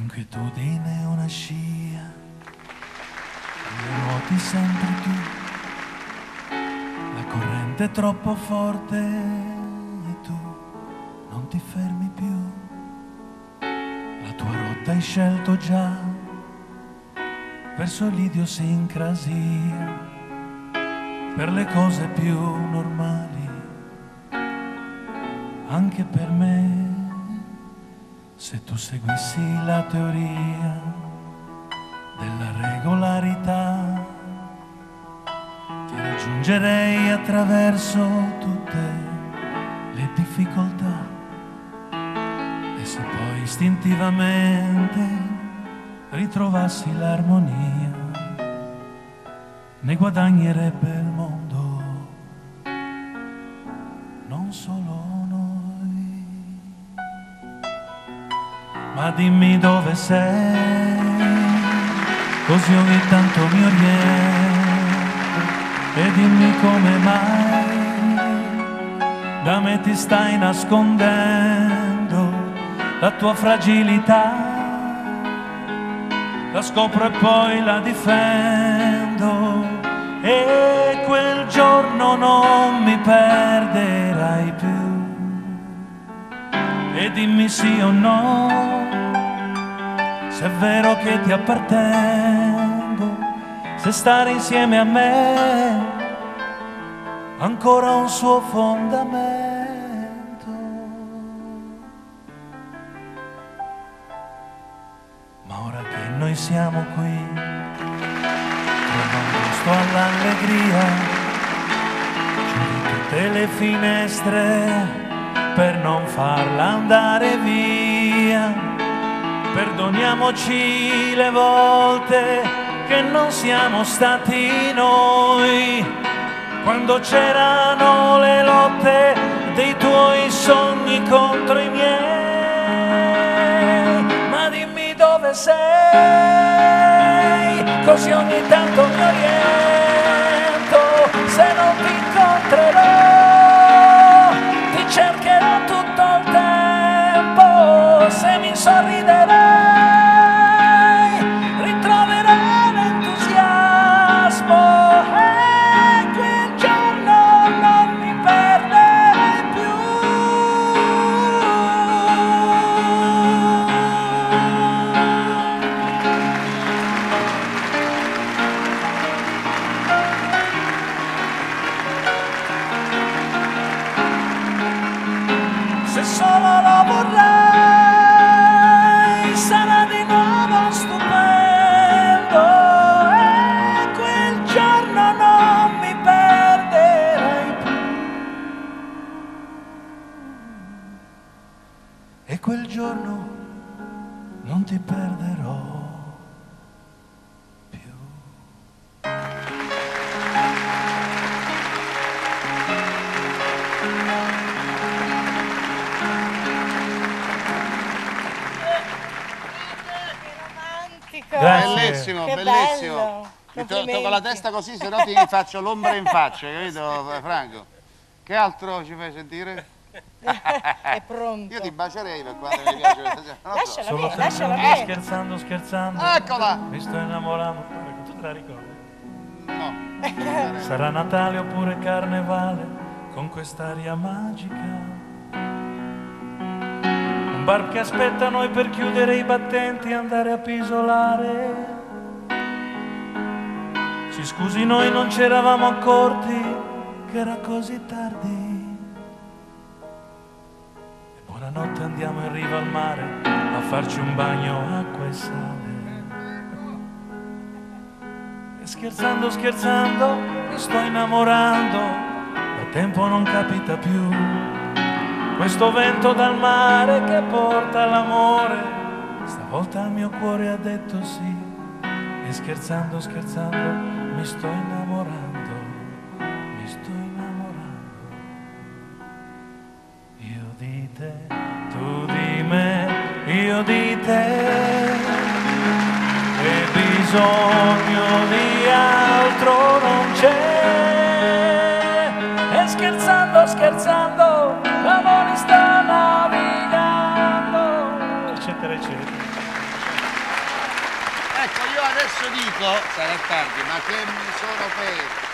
L'inquietudine è una scia, le ruoti sempre più, la corrente è troppo forte e tu non ti fermi più. La tua rotta hai scelto già, verso l'idiosincrasia, per le cose più normali, anche per me. Se tu seguissi la teoria della regolarità, ti raggiungerei attraverso tutte le difficoltà. E se poi istintivamente ritrovassi l'armonia, ne guadagnerebbe il mondo, non solo noi. Ma dimmi dove sei, così ogni tanto mi oriento, e dimmi come mai da me ti stai nascondendo la tua fragilità. La scopro e poi la difendo, e quel giorno non mi perderai più. E dimmi sì o no, se è vero che ti appartengo, se stare insieme a me ancora un suo fondamento. Ma ora che noi siamo qui, trovo un gusto all'allegria, chiudi tutte le finestre per non farla andare via. Perdoniamoci le volte che non siamo stati noi, quando c'erano le lotte dei tuoi sogni contro i miei. Ma dimmi dove sei, così ogni tanto mi oriento. Se non ti incontrerò, ti cercherò tutto il tempo. Se mi sorriderai, ritroverai l'entusiasmo, e quel giorno non mi perderai più. Se solo lo vorrai, sarà di nuovo stupendo, e quel giorno non mi perderai più. E quel giorno non ti perderò più. Grazie. Bellissimo, Che bellissimo. bello. Mi tocco la testa così, se no ti faccio l'ombra in faccia, capito Franco? Che altro ci fai sentire? È pronto. Io ti bacerei per quando mi piace questa cosa. Non so. Lasciala Solo bene, lasciala te, bene. scherzando, scherzando, Eccola! mi sto innamorando. Ecco, tu te la ricordi? No. Sarà Natale oppure Carnevale, con quest'aria magica. Un bar che aspetta noi per chiudere i battenti e andare a pisolare. Ci scusi, noi non ci eravamo accorti che era così tardi. E buonanotte, andiamo in riva al mare a farci un bagno acqua e sale. E scherzando, scherzando, mi sto innamorando, da tempo non capita più. Questo vento dal mare che porta all'amore, stavolta il mio cuore ha detto sì. E scherzando, scherzando, mi sto innamorando, mi sto innamorando. Io di te, tu di me, io di te. E bisogno di altro non c'è. E scherzando, scherzando, l'amore sta navigando, eccetera, eccetera. adesso dico, sarà tardi, ma che mi sono perso.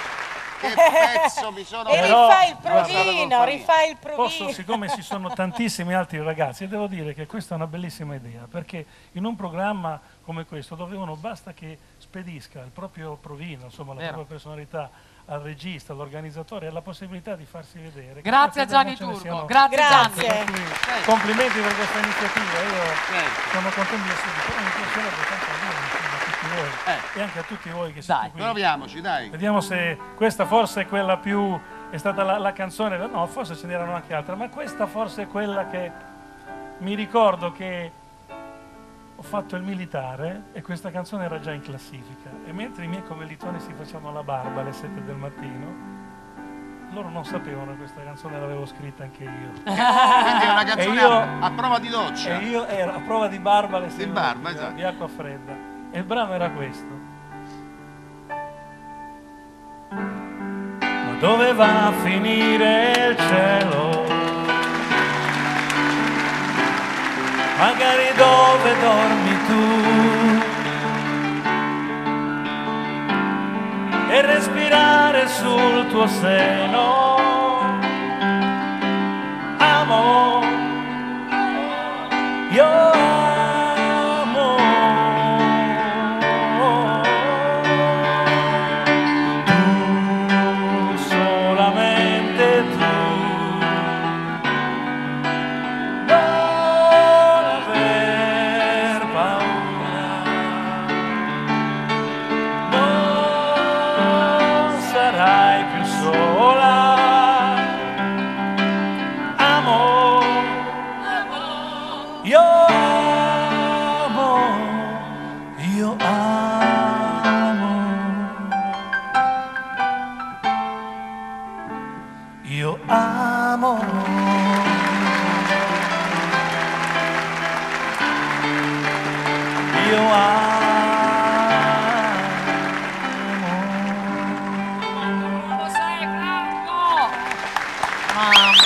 Che pezzo mi sono E perso. rifai il provino, rifai il provino. Posso, siccome ci sono tantissimi altri ragazzi, devo dire che questa è una bellissima idea, perché in un programma come questo, dove uno basta che spedisca il proprio provino, insomma la propria personalità al regista, all'organizzatore, ha la possibilità di farsi vedere. Grazie a Gianni Turco, grazie Gianni. Complimenti per questa iniziativa, io sono contento di essere qui, però mi piacerebbe tanto a tutti voi e anche a tutti voi che siete qui. Proviamoci, dai. Vediamo se questa forse è quella più, è stata la canzone, no, forse ce n'erano anche altre, ma questa forse è quella che mi ricordo che ho fatto il militare e questa canzone era già in classifica e mentre i miei commilitoni si facevano la barba alle 7 del mattino, loro non sapevano che questa canzone l'avevo scritta anche io. Quindi è una canzone a prova di doccia. E io ero a prova di barba alle 6 di barba, esatto. Di acqua fredda. E il brano era questo. Ma dove va a finire il cielo? Magari dove dormi tu e respirare sul tuo seno, amo, io amo, tu, solamente tu.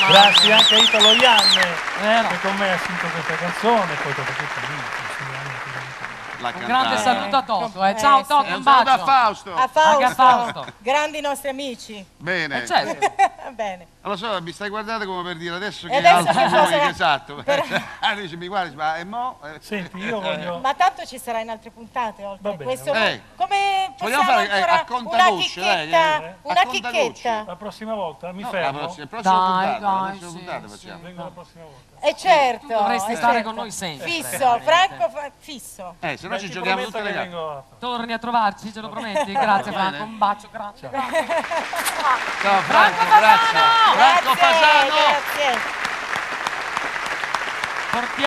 Grazie anche a Italo Ianne che con me ha scritto questa canzone, poi dopo tutto un grande saluto a Toto, ciao Toto, un bacio. A Fausto. A Fausto. Anche a Fausto. Grandi nostri amici. Bene. Certo. Bene. Lo so, mi stai guardando come per dire adesso che adesso altri voi, sarà... esatto. Dici, mi guardi, ma e mo? Senti, io voglio... Ma tanto ci sarà in altre puntate, oltre a questo. Come vogliamo possiamo fare ancora a contaluce, una chicchetta? La prossima volta mi No, fermo. la prossima puntata Sì, facciamo. Vengo la prossima volta. Certo. Tu dovresti stare certo. con noi sempre. Fisso, Franco fisso. Se no ci giochiamo tutte le gare. Torni a trovarci, ce lo prometti? Grazie Franco, un bacio, grazie. Ciao Franco, grazie. Franco Fasano.